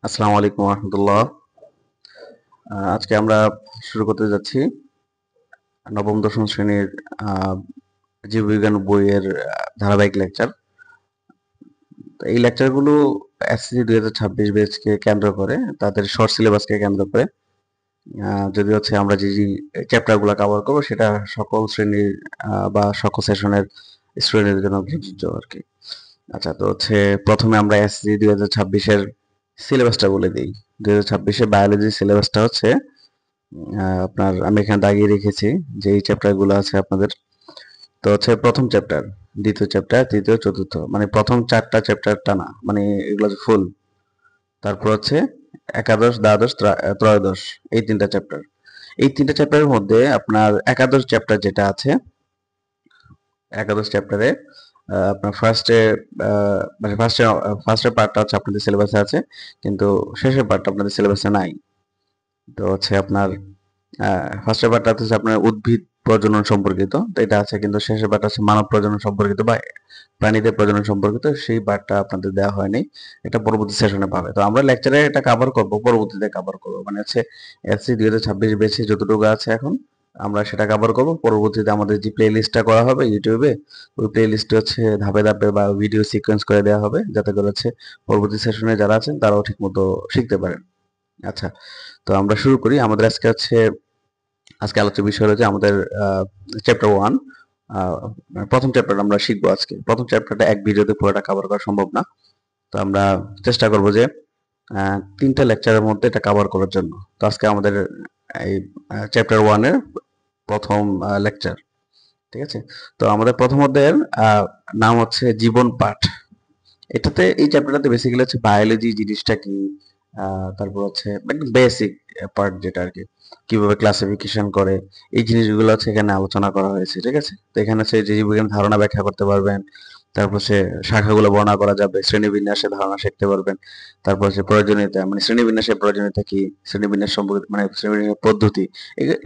আসসালামু আলাইকুম রহমতুল্লাহ। আজকে আমরা শুরু করতে যাচ্ছি নবম দশম শ্রেণীর আহ, জীববিজ্ঞান বইয়ের ধারাবাহিক লেকচার। এই লেকচারগুলো এসএসসি 2026 ব্যাচকে কেন্দ্র করে, তাদের শর্ট সিলেবাসকে কেন্দ্র করে। যদি হচ্ছে আমরা যে যে চ্যাপ্টারগুলো কভার করবো সেটা সকল শ্রেণীর বা সকল সেশনের স্টুডেন্টদের জন্য প্রযোজ্য আর কি। আচ্ছা, তো হচ্ছে প্রথমে আমরা এসএসসি 2026-এর সিলেবাসটা বলে দিই। 2026-এ বায়োলজি সিলেবাসটা হচ্ছে আপনার, আমি এখানে দাগিয়ে রেখেছি যে এই চ্যাপ্টার গুলো আছে আপনাদের। তো হচ্ছে প্রথম চ্যাপ্টার, দ্বিতীয় চ্যাপ্টার, তৃতীয়, চতুর্থ, মানে প্রথম চারটা চ্যাপ্টারটা না, মানে এগুলো ফুল। তারপর হচ্ছে একাদশ, দ্বাদশ, ত্রয়োদশ, এই তিনটা চ্যাপ্টার। এই তিনটা চ্যাপ্টারের মধ্যে আপনার একাদশ চ্যাপ্টার যেটা আছে, একাদশ চ্যাপ্টারে আপনার মানে ফার্স্টের পার্টটা হচ্ছে আপনাদের সিলেবাসে আছে, কিন্তু শেষের পার্টটা আপনাদের সিলেবাসে নাই। তো হচ্ছে আপনার ফার্স্টের পার্টটা হচ্ছে আপনার উদ্ভিদ প্রজনন সম্পর্কিত, তো এটা আছে, কিন্তু শেষের পার্টটা হচ্ছে মানব প্রজনন সম্পর্কিত বা প্রাণীদের প্রজনন সম্পর্কিত, সেই পার্টটা আপনাদের দেওয়া হয়নি। এটা পরবর্তী সেশনে পাবে। তো আমরা লেকচারে এটা কভার করব, পরবর্তীতে কভার করব, মানে হচ্ছে এসসি 2026 বেছে যতটুকু আছে এখন আমরা সেটা কভার করব। পরবর্তীতে আমাদের যে প্লে লিস্টটা করা হবে ইউটিউবে, ওই প্লে লিস্টে হচ্ছে ধাপে ধাপে বা ভিডিও সিকোয়েন্স করে দেওয়া হবে, যাতে করে হচ্ছে পরবর্তী সেশনে যারা আছেন তারাও ঠিক মতো শিখতে পারেন। আচ্ছা, তো আমরা শুরু করি। আমাদের আজকে আলোচ্য বিষয় হলো যে আমাদের চ্যাপ্টার ওয়ান। প্রথম চ্যাপ্টার আমরা শিখবো আজকে। প্রথম চ্যাপ্টারটা এক ভিডিওতে পুরোটা কভার করা সম্ভব না, তো আমরা চেষ্টা করব যে তিনটা লেকচারের মধ্যে এটা কভার করার জন্য। তো আজকে আমাদের এই চ্যাপ্টার ওয়ানের প্রথম লেকচার, ঠিক আছে? তো আমাদের প্রথম অধ্যায়ের নাম হচ্ছে জীবন পাঠ। এটাতে, এই চ্যাপ্টারটাতে বেসিক্যালি হচ্ছে বায়োলজি জিনিসটা কি, তারপর হচ্ছে একদম বেসিক পার্ট যেটা আর কি, কিভাবে ক্লাসিফিকেশন করে, এই জিনিসগুলো হচ্ছে এখানে আলোচনা করা হয়েছে, ঠিক আছে? তো এখানে হচ্ছে জীববিজ্ঞান ধারণা ব্যাখ্যা করতে পারবেন, তারপর হচ্ছে শাখাগুলো বর্ণনা করা যাবে, শ্রেণীবিন্যাসের ধারণা শিখতে পারবেন, তারপর হচ্ছে প্রয়োজনীয়তা, মানে শ্রেণীবিন্যাসের প্রয়োজনীয়তা কি, শ্রেণীবিন্যাস সম্পর্কিত মানে শ্রেণীবিন্যাসের পদ্ধতি।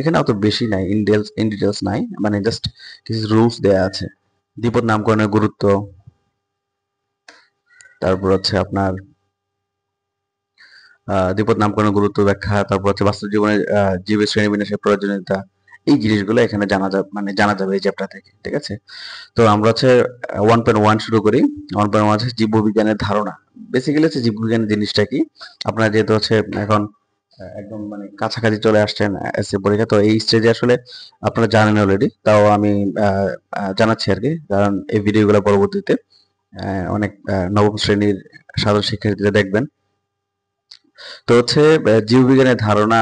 এখানে অত বেশি নাই, ইন ডিটেলস নাই, মানে জাস্ট কিছু রুলস দেয়া আছে। দ্বিপদ নামকরণের গুরুত্ব, তারপর হচ্ছে আপনার দ্বিপদ নামকরণের গুরুত্ব ব্যাখ্যা, তারপর হচ্ছে বাস্তব জীবনে জীবের শ্রেণীবিন্যাসের প্রয়োজনীয়তা, এই জিনিসগুলো এখানে জানা যাবে এই চ্যাপ্টার থেকে, ঠিক আছে? তো আমরা হচ্ছে 1.1 শুরু করি। 1.1 হচ্ছে জীববিজ্ঞানের ধারণা। বেসিক্যালি হচ্ছে জীববিজ্ঞান জিনিসটা কি, আপনারা যেহেতু হচ্ছে এখন একদম মানে কাছাকাছি চলে আসছেন এসএসসি পরীক্ষা, তো এই স্টেজে আসলে আপনারা জানেন অলরেডি, তাও আমি জানাচ্ছি আর কি, কারণ এই ভিডিওগুলো পরবর্তীতে অনেক নবম শ্রেণীর সাধারণ শিক্ষার্থীরা দেখবেন। তো হচ্ছে জীববিজ্ঞানের ধারণা,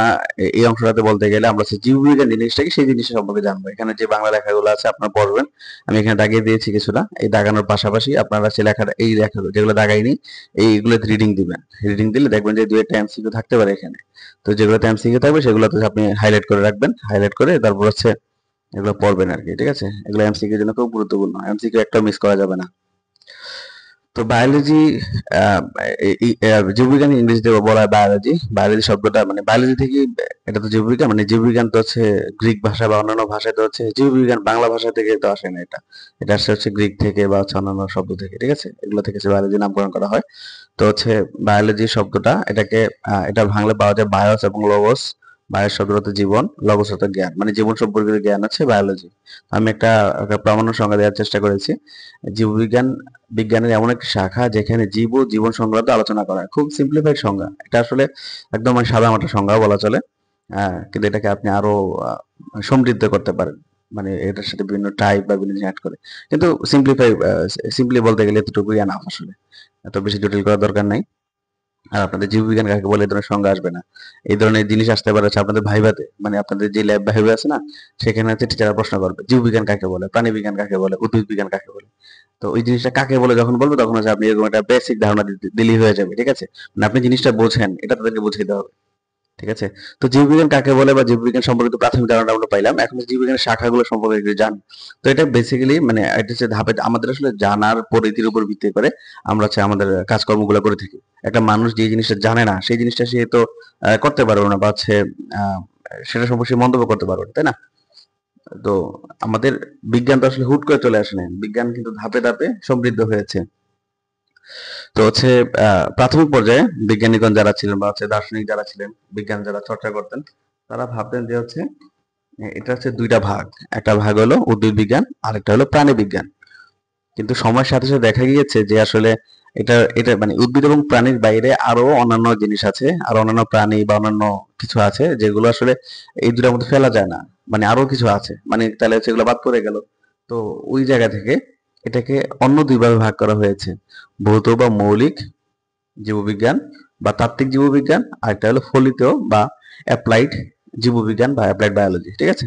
এই অংশটাতে বলতে গেলে আমরা হচ্ছে জীববিজ্ঞান জিনিসটা কি সেই জিনিসটা সম্পর্কে জানবো। এখানে যে বাংলা লেখাগুলো আছে আপনারা পড়বেন, আমি এখানে দাগিয়ে দিয়েছি কিছুটা। এই দাগানোর পাশাপাশি আপনারা সে লেখাটা, এই লেখা যেগুলো দাগাইনি এইগুলো রিডিং দিবেন। রিডিং দিলে দেখবেন যে দুই একটা এমসিকিউ থাকতে পারে এখানে। তো যেগুলোতে এমসিকিউ থাকবে সেগুলোতে আপনি হাইলাইট করে রাখবেন, হাইলাইট করে তারপর হচ্ছে এগুলো পড়বেন আর কি, ঠিক আছে? এগুলো এমসিকিউ এর জন্য খুব গুরুত্বপূর্ণ, এমসিকিউ একটা মিস করা যাবে না। তো বায়োলজি, জীববিজ্ঞান ইংরেজিতে বলা হয় বায়োলজি। বায়োলজি শব্দটা মানে বায়োলজি থেকে, এটা তো জীববিজ্ঞান, মানে জীববিজ্ঞান তো হচ্ছে গ্রিক ভাষা বা অন্যান্য ভাষায় তো হচ্ছে জীববিজ্ঞান, বাংলা ভাষা থেকে তো আসে না এটা। এটা আসছে হচ্ছে গ্রিক থেকে বা হচ্ছে অন্যান্য শব্দ থেকে, ঠিক আছে? এগুলো থেকে বায়োলজি নামকরণ করা হয়। তো হচ্ছে বায়োলজি শব্দটা, এটা বাংলা পাওয়া যায় বায়োস এবং লগোস। বায়োস শব্দটা হচ্ছে জীবন, লগোস হচ্ছে জ্ঞান, মানে জীবন সম্পর্কিত জ্ঞান হচ্ছে বায়োলজি। আমি একটা প্রামাণ্য সংজ্ঞা দেওয়ার চেষ্টা করেছি। জীববিজ্ঞান বিজ্ঞানের এমন একটি শাখা যেখানে জীব ও জীবন সংক্রান্ত আলোচনা করা হয়। খুব সিম্পলিফাইড সংজ্ঞা এটা আসলে, একদম মানে সাদামাটা সংজ্ঞা বলা চলে। কিন্তু এটাকে আপনি আরো সমৃদ্ধ করতে পারেন, মানে এটার সাথে বিভিন্ন টাইপ বা বিভিন্ন জিনিস অ্যাড করে। কিন্তু সিম্পলি বলতে গেলে এতটুকুই এনাফ আসলে, এত বেশি জটিল করার দরকার নাই। আর আপনাদের জীববিজ্ঞান কাকে বলে এই ধরনের সংজ্ঞা আসবে না। এই ধরনের জিনিস আসতে পারে হচ্ছে আপনাদের ভাইভাতে, মানে আপনাদের যে ল্যাব ভাইভা আছে না, সেখানে হচ্ছে টিচাররা প্রশ্ন করবে জীববিজ্ঞান কাকে বলে, প্রাণীবিজ্ঞান কাকে বলে, উদ্ভিদ বিজ্ঞান কাকে বলে। তো ওই জিনিসটা কাকে বলে যখন বলবে, তখন হচ্ছে আপনি এরকম একটা বেসিক ধারণা দিলেই হয়ে যাবে, ঠিক আছে? মানে আপনি জিনিসটা বোঝেন, এটা তাদেরকে বুঝিয়ে দেওয়া হবে, ঠিক আছে? তো জীববিজ্ঞান কাকে বলে বা জীববিজ্ঞান সম্পর্কিত প্রাথমিক ধারণাটা আমরা পাইলাম। এখন হচ্ছে জীববিজ্ঞানের শাখাগুলো সম্পর্কে একটু জানি। তো এটা বেসিক্যালি মানে এটা হচ্ছে ধাপে আমাদের আসলে জানার পরিধির উপর ভিত্তি করে আমরা হচ্ছে আমাদের কাজকর্মগুলো করে থাকি। একটা মানুষ যে জিনিসটা জানে না সেই জিনিসটা সে তো করতে পারবে না, বা হচ্ছে আহ, সেটা সম্পর্কে সে মন্তব্য করতে পারবে না, তাই না? তো আমাদের বিজ্ঞান তো আসলে হুট করে চলে আসে নাই। বিজ্ঞান কিন্তু ধাপে ধাপে সমৃদ্ধ হয়েছে। তো হচ্ছে প্রাথমিক পর্যায়ে বিজ্ঞানীগণ যারা ছিলেন বা হচ্ছে দার্শনিক যারা ছিলেন, বিজ্ঞান যারা চর্চা করতেন, তারা ভাবতেন যে হচ্ছে এটা হচ্ছে দুইটা ভাগ। একটা ভাগ হলো উদ্ভিদ বিজ্ঞান, আরেকটা হলো প্রাণী বিজ্ঞান। কিন্তু সময়ের সাথে সাথে দেখা গিয়েছে যে আসলে এটা এটা মানে উদ্ভিদ এবং প্রাণীর বাইরে আরো অন্যান্য জিনিস আছে, আর অন্যান্য প্রাণী বা অন্যান্য কিছু আছে যেগুলো আসলে এই দুটার মধ্যে ফেলা যায় না। মানে আরো কিছু আছে, মানে তাহলে হচ্ছে এগুলো বাদ পড়ে গেল। তো ওই জায়গা থেকে এটাকে অন্য দুইভাবে ভাগ করা হয়েছে: ভৌত বা মৌলিক জীববিজ্ঞান বা তাত্ত্বিক জীববিজ্ঞান, আর একটা হলো ফলিত বা অ্যাপ্লাইড জীববিজ্ঞান বা অ্যাপ্লাইড বায়োলজি। ঠিক আছে?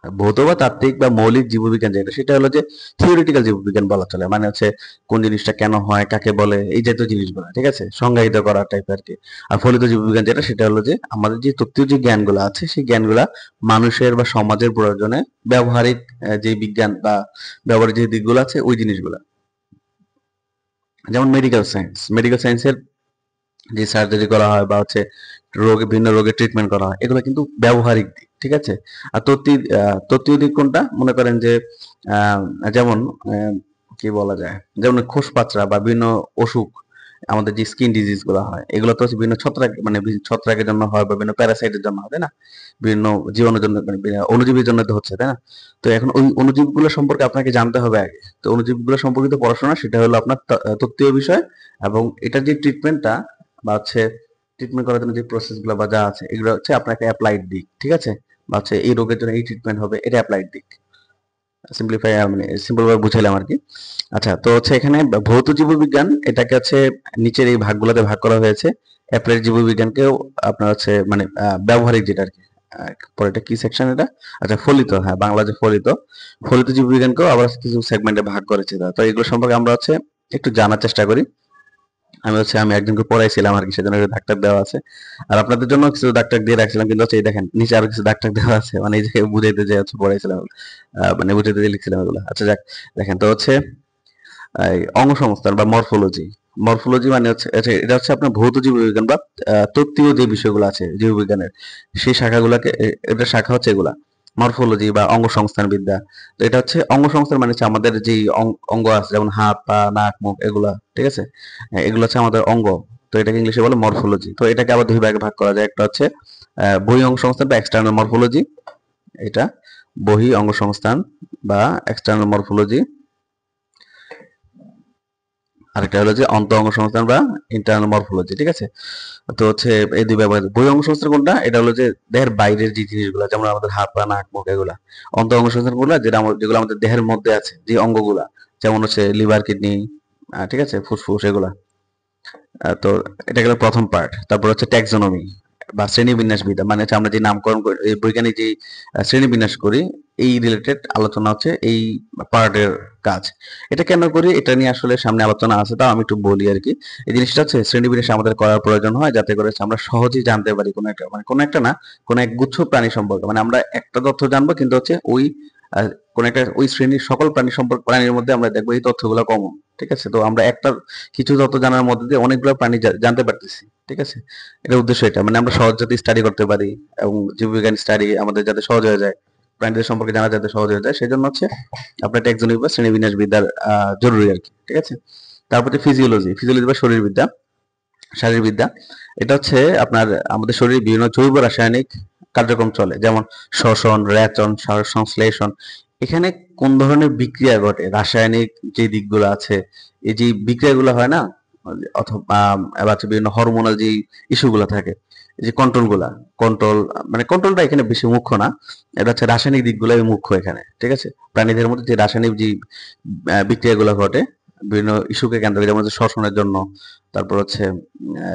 ভৌত বা তাত্ত্বিক বা মৌলিক জীববিজ্ঞান যেটা, সেটা হলো যে থিওরিটিক্যাল জীববিজ্ঞান বলা চলে। মানে হচ্ছে কোন জিনিসটা কেন হয়, কাকে বলে, এই জাতীয় জিনিসগুলো, ঠিক আছে, সংজ্ঞায়িত করা টাইপ আর কি। আর ফলিত জীববিজ্ঞান যেটা, সেটা হলো যে আমাদের যে তত্ত্বীয় যে জ্ঞানগুলো আছে, সেই জ্ঞানগুলা মানুষের বা সমাজের প্রয়োজনে ব্যবহারিক যে বিজ্ঞান বা ব্যবহারিক যে দিকগুলো আছে ওই জিনিসগুলা। যেমন মেডিকেল সায়েন্স, মেডিকেল সায়েন্সের যে সার্জারি করা হয় বা হচ্ছে ভিন্ন রোগের ট্রিটমেন্ট করা হয়, এগুলো কিন্তু ব্যবহারিক দিক। ঠিক আছে? আর তত্ত্বীয় দিক কোনটা? মনে করেন যে আহ, যেমন কি বলা যায়, যেমন খোসপাচড়া বা বিভিন্ন অসুখ, আমাদের যে স্কিন ডিজিজ গুলো হয়, এগুলো তো হচ্ছে বিভিন্ন ছত্রাক, মানে ছত্রাকের জন্য হয় বা বিভিন্ন প্যারাসাইটের জন্য হয়, তাই না? বিভিন্ন জীবাণুর জন্য, মানে অণুজীবের জন্য তো হচ্ছে, তাই না? তো এখন ওই অণুজীবগুলো সম্পর্কে আপনাকে জানতে হবে আগে। তো অণুজীবগুলো সম্পর্কিত পড়াশোনা, সেটা হলো আপনার তত্ত্বীয় বিষয়। এবং এটার যে ট্রিটমেন্টটা বা হচ্ছে ট্রিটমেন্ট করার জন্য যে প্রসেস গুলো বা যা আছে, এগুলো হচ্ছে আপনাকে অ্যাপ্লাইড দিক। ঠিক আছে? বা হচ্ছে এই রোগের জন্য এই ট্রিটমেন্ট হবে, এটা অ্যাপ্লাইড দিক। সিম্পলিফাই, মানে সিম্পল ভাবে বুঝাইলাম আর কি। আচ্ছা, তো হচ্ছে এখানে ভৌত জীববিজ্ঞান এটাকে হচ্ছে নিচের এই ভাগগুলোতে ভাগ করা হয়েছে। অ্যাপ্লাইড জীববিজ্ঞানকেও আপনার হচ্ছে মানে ব্যবহারিক যেটা আর কি। পরে এটা কি সেকশন এটা? আচ্ছা, ফলিত, হ্যাঁ, বাংলা যে ফলিত, ফলিত জীববিজ্ঞানকেও আবার কিছু সেগমেন্টে ভাগ করেছে তারা। তো এগুলো সম্পর্কে আমরা হচ্ছে একটু জানার চেষ্টা করি। আমি একজনকে পড়াইছিলাম আর কি, সেজন্য একটা দাগ টাগ দেওয়া আছে। আর আপনাদের জন্য কিছু দাগ টাগ দিয়ে রাখছিলাম, কিন্তু হচ্ছে এই দেখেন নিচে আরো কিছু দাগ টাগ দেওয়া আছে, মানে এই যে বুঝাইতে যে হচ্ছে পড়াইছিলাম, মানে বুঝাইতে যে লিখছিলাম এগুলো। আচ্ছা যাক, দেখেন তো হচ্ছে এই অঙ্গসংস্থান বা মরফোলজি। মরফোলজি মানে হচ্ছে এটা হচ্ছে আপনার ভৌত জীববিজ্ঞান বা তত্ত্বীয় যে বিষয়গুলো আছে জীববিজ্ঞানের, সেই শাখাগুলোকে এটা শাখা হচ্ছে এগুলা মরফোলজি বা অঙ্গসংস্থান বিদ্যা। তো এটা হচ্ছে অঙ্গসংস্থান, মানে হচ্ছে আমাদের যে অঙ্গ আছে, যেমন হাত পা নাক মুখ এগুলা, ঠিক আছে? এগুলো হচ্ছে আমাদের অঙ্গ। তো এটাকে ইংলিশে বলে মরফোলজি। তো এটাকে আবার দুই ভাগে ভাগ করা যায়। একটা হচ্ছে বহি অঙ্গসংস্থান বা এক্সটার্নাল মরফোলজি, এটা বহি অঙ্গসংস্থান বা এক্সটার্নাল মরফোলজি। আরেকটা হলো যে অন্ত অঙ্গসংস্থান বা ইন্টারনাল মরফোলজি। ঠিক আছে? তো হচ্ছে এই দুই ব্যাপার। বহি অঙ্গসংস্থান কোনটা? এটা হলো যে দেহের বাইরের যে জিনিসগুলো, যেমন আমাদের হাত পা নাক মুখ এগুলা। অন্ত অঙ্গসংস্থান গুলা যেগুলো আমাদের দেহের মধ্যে আছে, যে অঙ্গগুলা, যেমন হচ্ছে লিভার কিডনি, ঠিক আছে, ফুসফুস এগুলা। তো এটা গেল প্রথম পার্ট। তারপর হচ্ছে ট্যাক্সোনমি বা শ্রেণীবিন্যাসবিদ্যা, মানে হচ্ছে আমরা যে নামকরণ করি, এই বৈজ্ঞানিক যে শ্রেণীবিন্যাস করি, এই রিলেটেড আলোচনা হচ্ছে এই পার্টের কাজ। এটা কেন করি, এটা নিয়ে আসলে সামনে আলোচনা আছে, তাও আমি একটু বলি আর কি। এই জিনিসটা হচ্ছে শ্রেণীবিন্যাস আমাদের করার প্রয়োজন হয়, যাতে করে আমরা সহজেই জানতে পারি কোনো একটা, মানে কোনো একটা না, কোনো এক গুচ্ছ প্রাণী সম্পর্কে। মানে আমরা একটা তথ্য জানবো, কিন্তু হচ্ছে ওই কোন একটা ওই শ্রেণীর সকল প্রাণীর মধ্যে আমরা দেখবো এই তথ্যগুলো কমন। ঠিক আছে? তো আমরা একটা কিছু তথ্য জানার মধ্যে দিয়ে অনেকগুলো প্রাণী জানতে পারতেছি। ঠিক আছে? এটার উদ্দেশ্য এটা, মানে আমরা সহজ যাতে স্টাডি করতে পারি এবং জীববিজ্ঞান স্টাডি আমাদের যাতে সহজ হয়ে যায়, প্রাণীদের সম্পর্কে জানা যাতে সহজ হয়ে যায়, সেই জন্য হচ্ছে আপনার ট্যাক্সোনমি বা শ্রেণীবিন্যাস বিদ্যার জরুরি আর কি। ঠিক আছে? তারপর ফিজিওলজি, ফিজিওলজি বা শরীরবিদ্যা, শারীরবিদ্যা। এটা হচ্ছে আপনার আমাদের শরীরে বিভিন্ন জৈব রাসায়নিক কার্যক্রম চলে, যেমন শ্বসন, রেচন, সংশ্লেষণ। এখানে কোন ধরনের বিক্রিয়া ঘটে, রাসায়নিক যে দিকগুলো আছে, এই যে বিক্রিয়াগুলো হয় না, অথবা আবার হচ্ছে বিভিন্ন হরমোনাল যে ইস্যুগুলো থাকে, এই যে কন্ট্রোল, মানে কন্ট্রোলটা এখানে বেশি মুখ্য না, এটা হচ্ছে রাসায়নিক দিকগুলোই মুখ্য এখানে। ঠিক আছে? প্রাণীদের মধ্যে যে রাসায়নিক যে বিক্রিয়াগুলো ঘটে বিভিন্ন ইস্যুকে কেন্দ্র করে, যেমন হচ্ছে শ্বসনের জন্য, তারপর হচ্ছে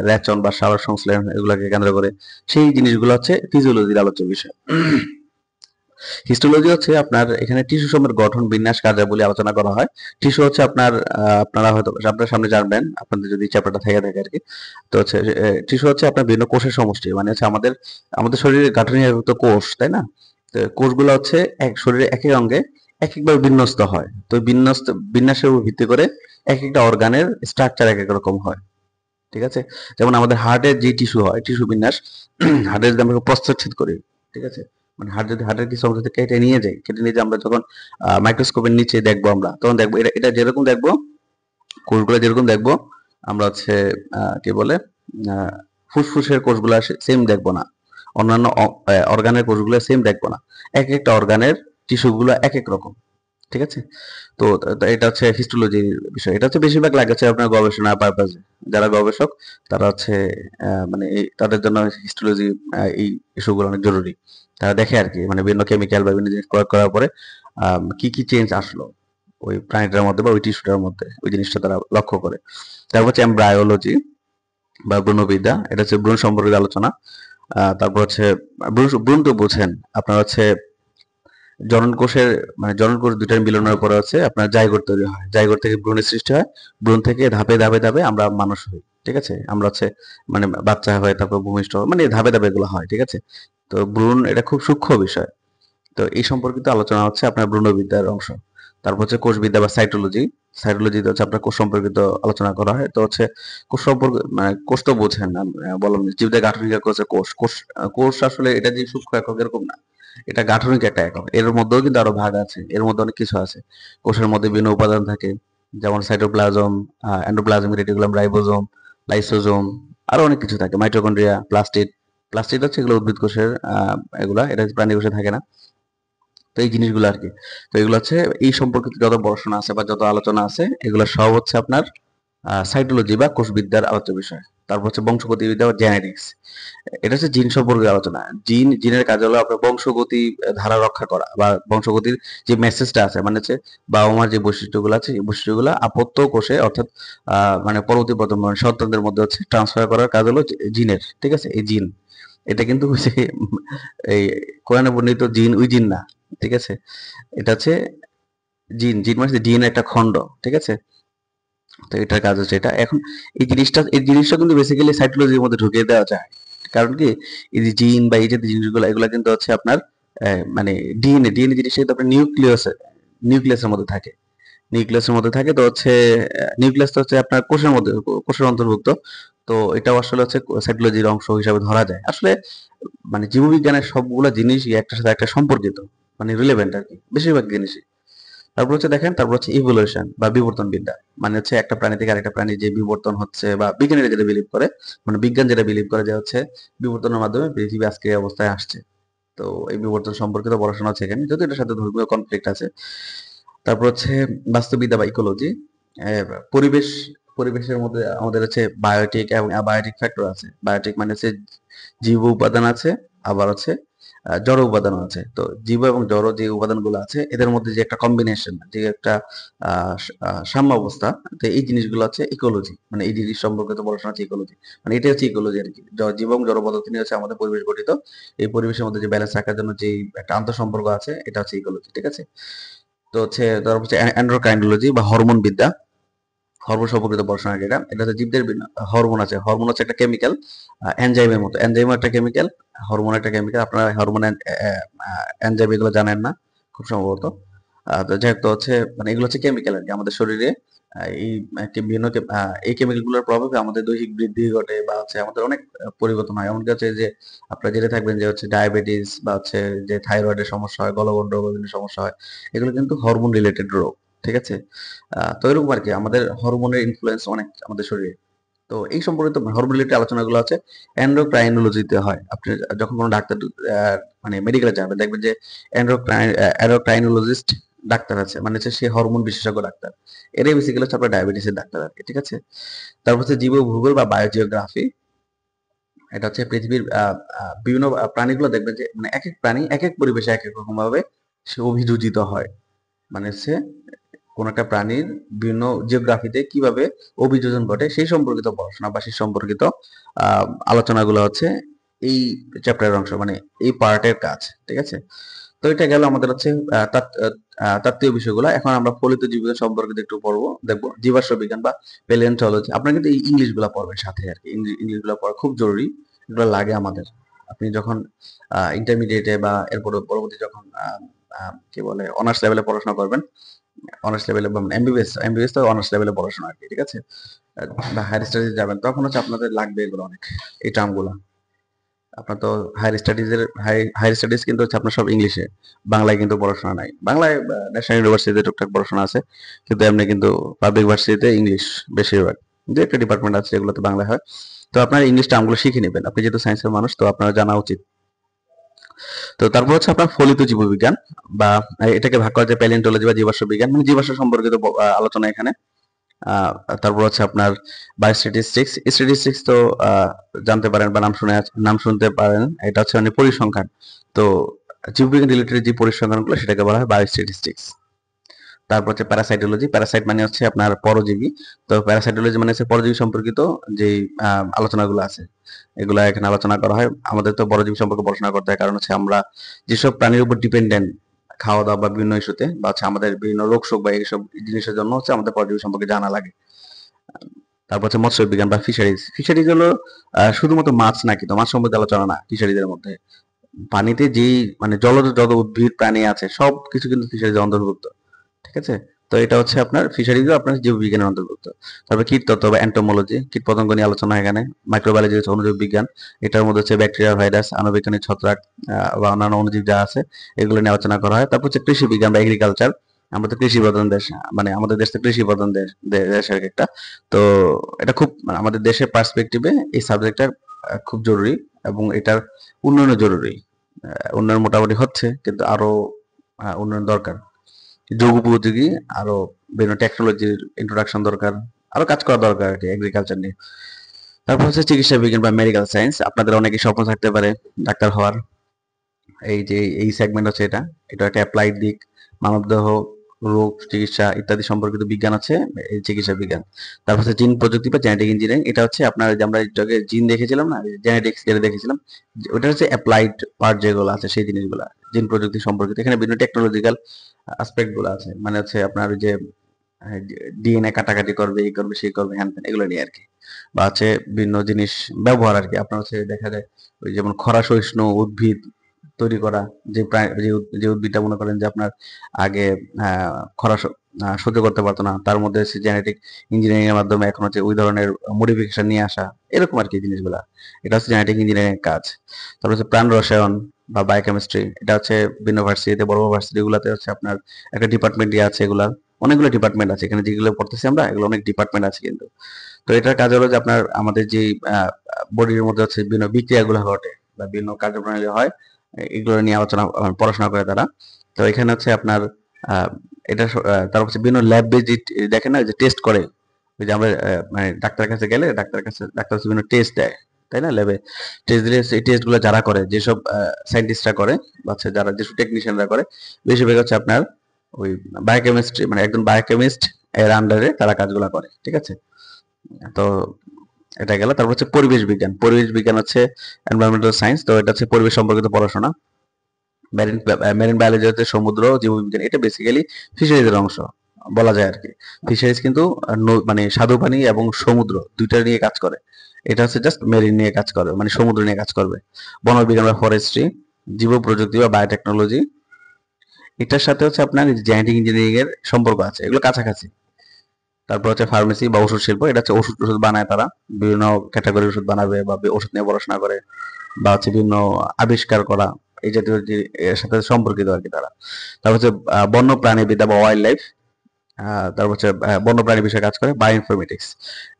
রেচন বা সালোক সংশ্লেষণ, এগুলোকে কেন্দ্র করে, সেই জিনিসগুলো হচ্ছে ফিজিওলজির আলোচ্য বিষয়। হিস্টোলজি হচ্ছে আপনার এখানে টিস্যু সমূহের গঠন, বিন্যাস, কার্যাবলী আলোচনা করা হয়। টিস্যু হচ্ছে আপনার আপনারা হয়তো আপনার সামনে জানবেন, আপনাদের যদি চ্যাপ্টারটা থেকে থাকে আর কি। তো হচ্ছে টিস্যু হচ্ছে আপনার বিভিন্ন কোষের সমষ্টি, মানে হচ্ছে আমাদের আমাদের শরীরের গাঠনিক একক তো কোষ, তাই না? তো কোষগুলো হচ্ছে এক শরীরে এক এক অঙ্গে এক একভাবে বিন্যস্ত হয়। তো বিন্যাসের উপর ভিত্তি করে এক একটা অর্গানের স্ট্রাকচার এক এক রকম হয়। ঠিক আছে? যেমন আমাদের হার্টের যে টিস্যু হয়, টিস্যু বিন্যাস, হার্টের যদি আমরা প্রস্থচ্ছেদ করি, ঠিক আছে, মানে যদি হার্টের কিছু অংশ থেকে কেটে নিয়ে যাই, কেটে নিয়ে যে আমরা যখন মাইক্রোস্কোপের নিচে দেখবো, আমরা তখন দেখবো এটা এটা যেরকম দেখবো, কোষগুলো যেরকম দেখবো আমরা হচ্ছে কি বলে ফুসফুসের কোষগুলো সেম দেখবো না, অন্যান্য অর্গানের কোষগুলো সেম দেখবো না, এক একটা অর্গানের টিস্যুগুলো এক এক রকম। ঠিক আছে? তো এটা হচ্ছে হিস্টোলজির বিষয়। এটা হচ্ছে বেশিরভাগ লাগে হচ্ছে আপনার গবেষণা পারপাজে। যারা গবেষক তারা হচ্ছে মানে তাদের জন্য হিস্টোলজি এই ইস্যুগুলো অনেক জরুরি। তারা দেখে আরকি মানে বিভিন্ন কেমিক্যাল বা বিভিন্ন জিনিস প্রয়োগ করার পরে কি, কি চেঞ্জ আসলো ওই প্রাণীটার মধ্যে বা ওই টিস্যুটার মধ্যে, ওই জিনিসটা তারা লক্ষ্য করে। তারপর হচ্ছে এমব্রায়োলজি বা ভ্রূণবিদ্যা। এটা হচ্ছে ভ্রূণ সম্পর্কিত আলোচনা। তারপর হচ্ছে ভ্রূণ তো বোঝেন। আপনার হচ্ছে জনন কোষের মানে জনন কোষ দুইটার মিলনের পরে হচ্ছে আপনার জাইগোট তৈরি হয়। জাইগোট থেকে ভ্রূণের সৃষ্টি হয়। ভ্রূণ থেকে ধাপে ধাপে ধাপে আমরা মানুষ হই। ঠিক আছে? আমরা হচ্ছে মানে বাচ্চা হয়, তারপর ভূমিষ্ঠ হয়। মানে ধাপে ধাপে এগুলো হয়। ঠিক আছে? তো ভ্রূণ এটা খুব সূক্ষ্ম বিষয়। তো এই সম্পর্কিত আলোচনা হচ্ছে আপনার ভ্রূণবিদ্যার অংশ। তারপর হচ্ছে কোষবিদ্যা বা সাইটোলজি। সাইটোলজিতে হচ্ছে আপনার কোষ সম্পর্কিত আলোচনা করা হয়। তো হচ্ছে কোষ সম্পর্ক মানে কোষ তো বোঝেন বললাম যে জীবদের গাঠনিক একক হচ্ছে কোষ। কোষ আসলে এটা যে সূক্ষ্ম একক এরকম না। এটা গাঠনিক একটা একক। এর মধ্যেও কিন্তু আরো ভাগ আছে। এর মধ্যে অনেক কিছু আছে। কোষের মধ্যে বিভিন্ন উপাদান থাকে। যেমন cytoplasm, endoplasmic reticulum, ribosome, lysosome, আরো অনেক কিছু থাকে। Mitochondria, plastid. প্লাস্টিড হচ্ছে এগুলো উদ্ভিদ কোষের এগুলা। এটা প্রাণী কোষে থাকে না। তো এই জিনিসগুলো আরকি। তো এগুলো হচ্ছে এই সম্পর্কিত যত পড়াশোনা আছে বা যত আলোচনা আছে এগুলো সব হচ্ছে আপনার সাইটোলজি বা কোষবিদ্যার আলোচ্য বিষয়। তারপর হচ্ছে বংশগতিবিদ্যা বা জেনেটিক্স। এটা হচ্ছে জিন সম্পর্কে আলোচনা। জিনের কাজ হলো আপনার বংশগতি ধারা রক্ষা করা বা বংশগতির যে মেসেজটা আছে মানে হচ্ছে বাবা মার যে বৈশিষ্ট্যগুলো আছে এই বৈশিষ্ট্যগুলো আপত্য কোষে অর্থাৎ মানে পরবর্তী প্রজন্ম মানে সন্তানদের মধ্যে হচ্ছে ট্রান্সফার করার কাজ হলো জিনের। ঠিক আছে? এই জিন। এটা কিন্তু হচ্ছে এই কোরআনে বর্ণিত জিন ওই জিন না। ঠিক আছে? এটা হচ্ছে জিন মানে ডিএনএ একটা খন্ড। ঠিক আছে? তো এটার কাজ হচ্ছে এটা। এখন এই জিনিসটা কিন্তু বেসিক্যালি সাইটোলজির মধ্যে ঢুকিয়ে দেওয়া যায়। কারণ কি এই যে জিন বা এই যে জিনিসগুলো এগুলা কিন্তু হচ্ছে আপনার মানে ডিএনএ জিনিসটা কিন্তু আপনার নিউক্লিয়াসের মধ্যে থাকে। নিউক্লিয়াসের মধ্যে থাকে তো হচ্ছে নিউক্লিয়াস তো হচ্ছে আপনার কোষের অন্তর্ভুক্ত। তো এটাও আসলে হচ্ছে সাইটোলজির অংশ হিসাবে ধরা যায়। আসলে মানে জীববিজ্ঞানের সবগুলা জিনিসই একটার সাথে একটা সম্পর্কিত। মানে রিলেভেন্ট আরকি। বেশিরভাগ জিনিসই। তারপর হচ্ছে ইভলিউশন বা বিবর্তন বিদ্যা। মানে হচ্ছে একটা প্রাণী থেকে আরেকটা প্রাণী যে বিবর্তন হচ্ছে বা বিজ্ঞানীরা যেটা বিলিভ করে, মানে বিজ্ঞান যেটা বিলিভ করে যে হচ্ছে বিবর্তনের মাধ্যমে পৃথিবী আজকে এই অবস্থায় আসছে। তো এই বিবর্তন সম্পর্কিত পড়াশোনা হচ্ছে এখানে। যদিও এটার সাথে ধর্মীয় কনফ্লিক্ট আছে। তারপর হচ্ছে বাস্তুবিদ্যা বা ইকোলজি। পরিবেশ পরিবেশের মধ্যে আমাদের হচ্ছে বায়োটিক এবং অ্যাবায়োটিক ফ্যাক্টর আছে। বায়োটিক মানে হচ্ছে জীব উপাদান আছে, আবার হচ্ছে জড় উপাদানও আছে। তো জীব এবং জড় যে উপাদানগুলো আছে এদের মধ্যে যে একটা কম্বিনেশন, যে একটা সাম্য অবস্থা, তো এই জিনিসগুলো হচ্ছে ইকোলজি। মানে এই জিনিস সম্পর্কিত পড়াশোনা হচ্ছে ইকোলজি। মানে এটা হচ্ছে ইকোলজি আর কি। জীব এবং জড় পদার্থ নিয়ে হচ্ছে আমাদের পরিবেশ গঠিত। এই পরিবেশের মধ্যে যে ব্যালেন্স রাখার জন্য যে একটা আন্তঃসম্পর্ক আছে এটা হচ্ছে ইকোলজি। ঠিক আছে? তো হচ্ছে তারপর হচ্ছে অ্যান্ড্রোক্রাইনোলজি বা হরমোন বিদ্যা। হরমোন সম্পর্কিত পড়াশোনা এটা। এটা হচ্ছে জীবদের হরমোন আছে। হরমোন হচ্ছে একটা কেমিক্যাল এনজাইমের মতো। এনজাইমও একটা কেমিক্যাল, হরমোন একটা কেমিক্যাল। আপনারা হরমোন এনজাইম এগুলো জানেন না খুব সম্ভবত। তো যাই হোক তো হচ্ছে মানে এগুলো হচ্ছে কেমিক্যাল আরকি আমাদের শরীরে এই বিভিন্ন এই কেমিক্যাল গুলোর প্রভাবে আমাদের দৈহিক বৃদ্ধি ঘটে বা হচ্ছে আমাদের অনেক পরিবর্তন হয়। এমনকি হচ্ছে যে আপনারা জেনে থাকবেন যে হচ্ছে ডায়াবেটিস বা হচ্ছে যে থাইরয়েডের সমস্যা হয়, গলগণ্ড রোগ বিভিন্ন সমস্যা হয়। এগুলো কিন্তু হরমোন রিলেটেড রোগ। ঠিক আছে? তো এরকম আরকি আমাদের হরমোনের ইনফ্লুয়েন্স অনেক আমাদের শরীরে। তো এই সম্পর্কিত হরমোন রিলেটেড আলোচনাগুলো আছে এন্ডোক্রাইনোলজিতে হয়। আপনি যখন কোনো ডাক্তার মানে মেডিকেলে যাবেন দেখবেন যে এন্ডোক্রাইনোলজিস্ট ডাক্তার আছে। মানে হচ্ছে সে হরমোন বিশেষজ্ঞ ডাক্তার। এরাই বেসিক্যালি হচ্ছে আপনার ডায়াবেটিসের ডাক্তার আরকি। ঠিক আছে? তারপর হচ্ছে জীবভূগোল বা বায়োজিওগ্রাফি। এটা হচ্ছে পৃথিবীর বিভিন্ন প্রাণীগুলো দেখবেন যে মানে একেক প্রাণী একেক পরিবেশে একেক রকম ভাবে সে অভিযোজিত হয়। মানে হচ্ছে কোন একটা প্রাণীর বিভিন্ন জিওগ্রাফিতে কিভাবে অভিযোজন ঘটে সেই সম্পর্কিত পড়াশোনা বা সেই সম্পর্কিত আলোচনাগুলো হচ্ছে এই চ্যাপ্টারের অংশ, মানে এই পার্টের কাজ। ঠিক আছে? তো এটা গেল আমাদের হচ্ছে তাত্ত্বিক বিষয়গুলো। এখন আমরা ফলিত জীববিজ্ঞান সম্পর্কিত একটু পড়বো, দেখবো জীবাশ্ম বিজ্ঞান বা প্যালিওন্টোলজি। আপনারা কিন্তু এই ইংলিশ গুলা পড়বেন সাথে আর কি। ইংলিশ গুলা পড়া খুব জরুরি। এগুলো লাগে আমাদের। আপনি যখন ইন্টারমিডিয়েটে বা এরপরে পরবর্তী যখন কি বলে অনার্স লেভেলে পড়াশোনা করবেন, অনার্স লেভেলে বা এমবিবিএস তো অনার্স লেভেলে পড়াশোনা আর কি। ঠিক আছে? বা হায়ার স্টাডিজে যাবেন তখন হচ্ছে আপনাদের লাগবে এগুলো অনেক, এই টার্মগুলো। আপনার তো হায়ার স্টাডিজ কিন্তু হচ্ছে আপনার সব ইংলিশে, বাংলায় কিন্তু পড়াশোনা নাই। বাংলায় ন্যাশনাল ইউনিভার্সিটিতে টুকটাক পড়াশোনা আছে, কিন্তু এমনি কিন্তু পাবলিক ভার্সিটিতে ইংলিশ বেশিরভাগ। দু একটা ডিপার্টমেন্ট আছে যেগুলোতে বাংলায় হয়। তো আপনার ইংলিশ টার্মগুলো শিখে নেবেন, আপনি যেহেতু সায়েন্সের মানুষ তো আপনার জানা উচিত। তো তারপর হচ্ছে আপনার ফলিত জীববিজ্ঞান, বা এটাকে ভাগ করা যায় প্যালিওন্টোলজি বা জীবাশ্ম বিজ্ঞান, মানে জীবাশ্ম সম্পর্কিত আলোচনা এখানে। তারপর হচ্ছে আপনার বায়োস্ট্যাটিস্টিক্স। স্ট্যাটিস্টিক্স তো জানতে পারেন বা নাম শুনতে পারেন, এটা হচ্ছে মানে পরিসংখ্যান। তো জীববিজ্ঞান রিলেটেড যে পরিসংখ্যানগুলো সেটাকে বলা হয় বায়োস্ট্যাটিস্টিক্স। তারপর হচ্ছে প্যারাসাইটোলজি। প্যারাসাইট মানে হচ্ছে আপনার পরজীবী। তো প্যারাসাইটোলজি মানে হচ্ছে পরজীবী সম্পর্কিত যে আলোচনাগুলো আছে, এগুলা এখানে আলোচনা করা হয়। আমাদের তো পরজীবী সম্পর্কে পড়াশোনা করতে হয়, কারণ হচ্ছে আমরা যেসব প্রাণীর উপর ডিপেন্ডেন্ট খাওয়া দাওয়া বা বিভিন্ন ইস্যুতে, বা হচ্ছে আমাদের বিভিন্ন রোগ শোক বা এইসব জিনিসের জন্য হচ্ছে আমাদের পরজীবী সম্পর্কে জানা লাগে। তারপর হচ্ছে মৎস্য বিজ্ঞান বা ফিশারিজ। ফিশারিজ হলো শুধুমাত্র মাছ না, কিন্তু মাছ সম্পর্কে আলোচনা না ফিশারিজের মধ্যে। পানিতে যেই মানে জলজ যত উদ্ভিদ প্রাণী আছে সব কিছু কিন্তু ফিশারিজের অন্তর্ভুক্ত। ঠিক আছে? তো এটা হচ্ছে আপনার ফিশারিজও আপনার জীববিজ্ঞানের অন্তর্ভুক্ত। তারপর কীটতত্ত্ব বা এন্টোমোলজি, কীটপতঙ্গ নিয়ে আলোচনা হয় এখানে। মাইক্রোবায়োলজি হচ্ছে অণুজীব বিজ্ঞান। এটার মধ্যে হচ্ছে ব্যাকটেরিয়া, ভাইরাস, আণুবীক্ষণিক ছত্রাক বা অন্যান্য অণুজীব যা আছে এগুলো নিয়ে আলোচনা করা হয়। তারপর হচ্ছে কৃষি বিজ্ঞান বা এগ্রিকালচার। আমরা তো কৃষি প্রধান দেশ, মানে আমাদের দেশ তো কৃষি প্রধান দেশের একটা। তো এটা খুব মানে আমাদের দেশের পার্সপেক্টিভে এই সাবজেক্টটা খুব জরুরি, এবং এটার উন্নয়নও জরুরি। উন্নয়ন মোটামুটি হচ্ছে, কিন্তু আরো উন্নয়ন দরকার। যুগোপযোগী আরো বিভিন্ন টেকনোলজির ইন্ট্রোডাকশন দরকার, আরো কাজ করা দরকার আর কি এগ্রিকালচার নিয়ে। তারপর হচ্ছে চিকিৎসা বিজ্ঞান বা মেডিকেল সায়েন্স। আপনাদের অনেকের স্বপ্ন থাকতে পারে ডাক্তার হওয়ার। এই যে এই সেগমেন্ট হচ্ছে এটা, এটা একটা অ্যাপ্লাইড দিক। মানবদেহ, রোগ চিকিৎসা ইত্যাদি সম্পর্কিত বিজ্ঞান আছে এই চিকিৎসা বিজ্ঞান। তারপর হচ্ছে জিন প্রযুক্তি বা জেনেটিক ইঞ্জিনিয়ারিং। এটা হচ্ছে আপনার যে আমরা যে জিন দেখেছিলাম না, জেনেটিক্স যেটা দেখেছিলাম, ওটা হচ্ছে অ্যাপ্লাইড পার্ট যেগুলো আছে সেই জিনিসগুলো জিন প্রযুক্তি সম্পর্কিত। এখানে বিভিন্ন টেকনোলজিক্যাল আসপেক্ট গুলো আছে, মানে হচ্ছে আপনার ওই যে ডিএনএ কাটাকাটি করবে, এই করবে, সেই করবে, হ্যান ত্যান এগুলো নিয়ে আরকি। বা হচ্ছে বিভিন্ন জিনিস ব্যবহার আরকি। আপনার হচ্ছে দেখা যায় ওই যেমন খরা সহিষ্ণু উদ্ভিদ তৈরি করা, যে উদ্ভিদটা মনে করেন যে আপনার আগে খরা সহ্য করতে পারতো না, তার মধ্যে হচ্ছে জেনেটিক ইঞ্জিনিয়ারিং এর মাধ্যমে এখন হচ্ছে ওই ধরনের মডিফিকেশন নিয়ে আসা, এরকম আরকি জিনিসগুলা। এটা হচ্ছে জেনেটিক ইঞ্জিনিয়ারিং এর কাজ। তারপর হচ্ছে প্রাণ রসায়ন বা বায়োকেমিস্ট্রি। এটা হচ্ছে বিভিন্ন ভার্সিটিতে, বড় বড় ভার্সিটি গুলাতে হচ্ছে আপনার একটা ডিপার্টমেন্টই আছে এগুলার। অনেকগুলো ডিপার্টমেন্ট আছে এখানে, যেগুলো পড়তেছি আমরা এগুলো অনেক ডিপার্টমেন্ট আছে কিন্তু। তো এটার কাজ হলো যে আপনার আমাদের যে বডির মধ্যে হচ্ছে বিভিন্ন বিক্রিয়াগুলো ঘটে বা বিভিন্ন কার্যপ্রণালী হয়, এগুলো নিয়ে পড়াশোনা করে তারা। তো এখানে হচ্ছে আপনার তার হচ্ছে বিভিন্ন ল্যাব ভিজিট দেখেন না, যে টেস্ট করে। ওই যে আমরা মানে ডাক্তারের কাছে গেলে ডাক্তার হচ্ছে বিভিন্ন টেস্ট দেয়, তাই না? ল্যাবে টেস্ট দিলে সেই টেস্ট গুলো যারা করে, যেসব সায়েন্টিস্টরা করে বা হচ্ছে যারা যেসব টেকনিশিয়ানরা করে, বেশিরভাগ হচ্ছে আপনার ওই বায়োকেমিস্ট্রি, মানে একজন বায়োকেমিস্ট এর আন্ডারে তারা কাজগুলো করে। ঠিক আছে? তো এটা গেল। তারপর হচ্ছে পরিবেশ বিজ্ঞান। পরিবেশ বিজ্ঞান হচ্ছে এনভায়রনমেন্টাল সায়েন্স। তো এটা হচ্ছে পরিবেশ সম্পর্কিত পড়াশোনা। মেরিন বায়োলজি হচ্ছে সমুদ্র জীববিজ্ঞান। এটা বেসিক্যালি ফিশারিজের অংশ বলা যায় আরকি। ফিশারিজ কিন্তু মানে স্বাদু পানি এবং সমুদ্র দুইটা নিয়ে কাজ করে। এটা হচ্ছে জাস্ট মেরিন নিয়ে কাজ করবে, মানে সমুদ্র নিয়ে কাজ করবে। বনবিজ্ঞান বা ফরেস্ট্রি, জীব প্রযুক্তি বা বায়োটেকনোলজি। এটার সাথে হচ্ছে আপনার জেনেটিক ইঞ্জিনিয়ারিং এর সম্পর্ক আছে, এগুলো কাছাকাছি। তারপর হচ্ছে ফার্মেসি বা ওষুধ শিল্প। এটা হচ্ছে ওষুধ টষুধ বানায় তারা, বিভিন্ন ক্যাটাগরির ওষুধ বানাবে বা ওষুধ নিয়ে পড়াশোনা করে, বা হচ্ছে বিভিন্ন আবিষ্কার করা, এই জাতীয় যে এর সাথে সম্পর্কিত আর কি তারা। তারপর হচ্ছে বন্য প্রাণীবিদ্যা বা ওয়াইল্ড লাইফ। তারপর হচ্ছে বন্যপ্রাণী বিষয়ে কাজ করে বায়ো ইনফরমেটিক্স।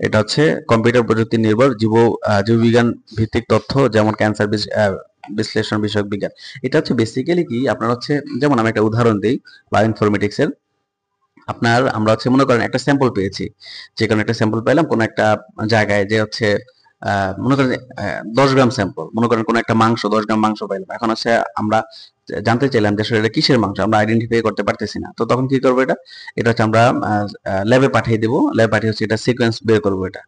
এটা হচ্ছে কম্পিউটার প্রযুক্তি নির্ভর জীববিজ্ঞান ভিত্তিক তথ্য, যেমন ক্যান্সার বিশ্লেষণ বিষয়ক বিজ্ঞান। এটা হচ্ছে বেসিক্যালি কি আপনার হচ্ছে, যেমন আমি একটা উদাহরণ দিই বায়ো ইনফরমেটিক্স এর। আমরা হচ্ছে মনে করেন একটা স্যাম্পল পেয়েছি, যে কোনো একটা স্যাম্পল পেলাম কোনো একটা জায়গায়, যে হচ্ছে মনে করেন 10 গ্রাম স্যাম্পল, মনে করেন কোনো একটা মাংস, 10 গ্রাম মাংস পাইলাম। এখন হচ্ছে আমরা জানতে চাইলাম যে আসলে এটা কিসের মাংস, আমরা আইডেন্টিফাই করতে পারতেছি না। তো তখন কি করবো? এটা এটা হচ্ছে আমরা ল্যাবে পাঠিয়ে দেবো। ল্যাবে পাঠিয়ে হচ্ছে এটা সিকোয়েন্স বের করবো, এটা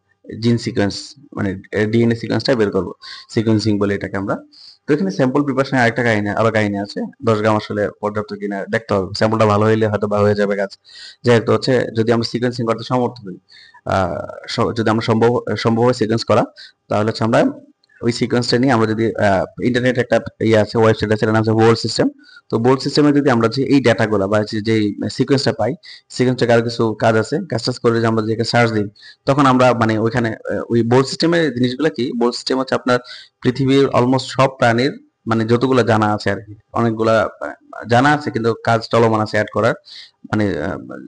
জিন সিকোয়েন্স, মানে ডিএনএ সিকোয়েন্সটা বের করবো। সিকোয়েন্সিং বলে এটাকে আমরা। তো এখানে স্যাম্পল প্রিপারেশন আরেকটা কাহিনী, আরো কাহিনী আছে। 10 গ্রাম আসলে পর্যাপ্ত কিনা দেখতে হবে, স্যাম্পলটা ভালো হইলে হয়তো বা হয়ে যাবে কাজ। যেহেতু হচ্ছে যদি আমরা সিকোয়েন্সিং করতে সমর্থ হই, যদি আমরা সম্ভব হয় সিকোয়েন্স করা, তাহলে হচ্ছে আমরা ওই সিকোয়েন্সটা নিয়ে আমরা যদি ইন্টারনেট একটা ইয়ে আছে, ওয়েবসাইট আছে, এটার নাম হচ্ছে বোল্ড সিস্টেম। তো বোল্ড সিস্টেমে যদি আমরা যে এই ডাটাগুলো বা যে সিকোয়েন্সটা পাই, সিকোয়েন্সটা কারো কিছু কাজ আছে, কাজ টাজ করে যে আমরা যে সার্চ দিই, তখন আমরা মানে ওইখানে ওই বোল্ড সিস্টেমের জিনিসগুলো কি, বোল্ড সিস্টেম হচ্ছে আপনার পৃথিবীর অলমোস্ট সব প্রাণীর মানে যতগুলো জানা আছে আর কি, অনেকগুলা জানা আছে কিন্তু কাজ চলমান আছে অ্যাড করার, মানে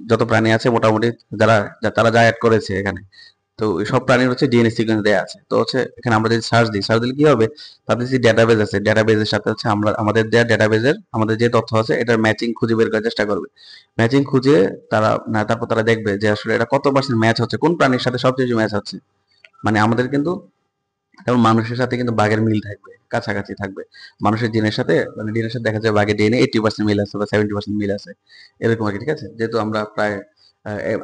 যত প্রাণী আছে মোটামুটি যারা তারা যা অ্যাড করেছে এখানে। তো ওই সব প্রাণীর হচ্ছে ডিএনএ সিকোয়েন্স দেয়া আছে। তো হচ্ছে এখানে আমরা যদি সার্চ দিই, সার্চ দিলে কি হবে, তাদের যে ডেটাবেজ আছে, ডেটাবেজের সাথে হচ্ছে আমরা আমাদের দেয়া ডেটাবেজের আমাদের যে তথ্য আছে এটার ম্যাচিং খুঁজে বের করার চেষ্টা করবে। ম্যাচিং খুঁজে তারা না, তারপর তারা দেখবে যে আসলে এটা কত পার্সেন্ট ম্যাচ হচ্ছে, কোন প্রাণীর সাথে সবচেয়ে বেশি ম্যাচ হচ্ছে। মানে আমাদের কিন্তু যেমন মানুষের সাথে কিন্তু বাঘের মিল থাকবে, কাছাকাছি থাকবে। মানুষের জিনের সাথে মানে ডিএনএর সাথে দেখা যায় বাঘের ডিএনএ 80% মিল আছে বা 70% মিল আছে, এরকম আর কি। ঠিক আছে, যেহেতু আমরা প্রায়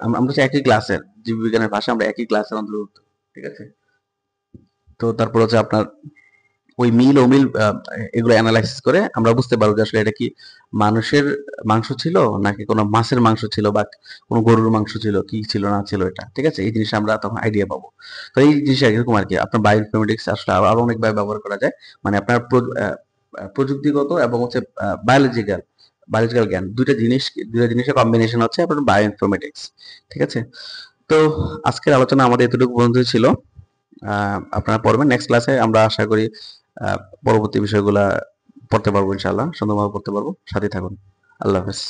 আমরা হচ্ছে একই ক্লাসের, জীববিজ্ঞানের ভাষা আমরা একই ক্লাসের অন্তর্ভুক্ত। ঠিক আছে, তো তারপর হচ্ছে আপনার ওই মিল অমিল এগুলো অ্যানালাইসিস করে আমরা বুঝতে পারবো যে আসলে এটা কি মানুষের মাংস ছিল নাকি কোনো মাছের মাংস ছিল বা কোনো গরুর মাংস ছিল, কি ছিল না ছিল এটা। ঠিক আছে, এই জিনিসটা আমরা তখন আইডিয়া পাবো। তো এই জিনিসটা এরকম আর কি। আপনার বায়োইনফরমেটিক্স আসলে আরো অনেকভাবে ব্যবহার করা যায়। মানে আপনার প্রযুক্তিগত এবং হচ্ছে বায়োলজিক্যাল বায়োলজিক্যাল জ্ঞান, দুইটা জিনিসের কম্বিনেশন হচ্ছে আপনার বায়োইনফরমেটিক্স। ঠিক আছে, তো আজকের আলোচনা আমাদের এতটুকু পর্যন্ত ছিল। আপনারা পড়বেন, নেক্সট ক্লাসে আমরা আশা করি পরবর্তী বিষয়গুলা পড়তে পারবো, ইনশাআল্লাহ সুন্দরভাবে পড়তে পারবো। সাথে থাকুন। আল্লাহ হাফেজ।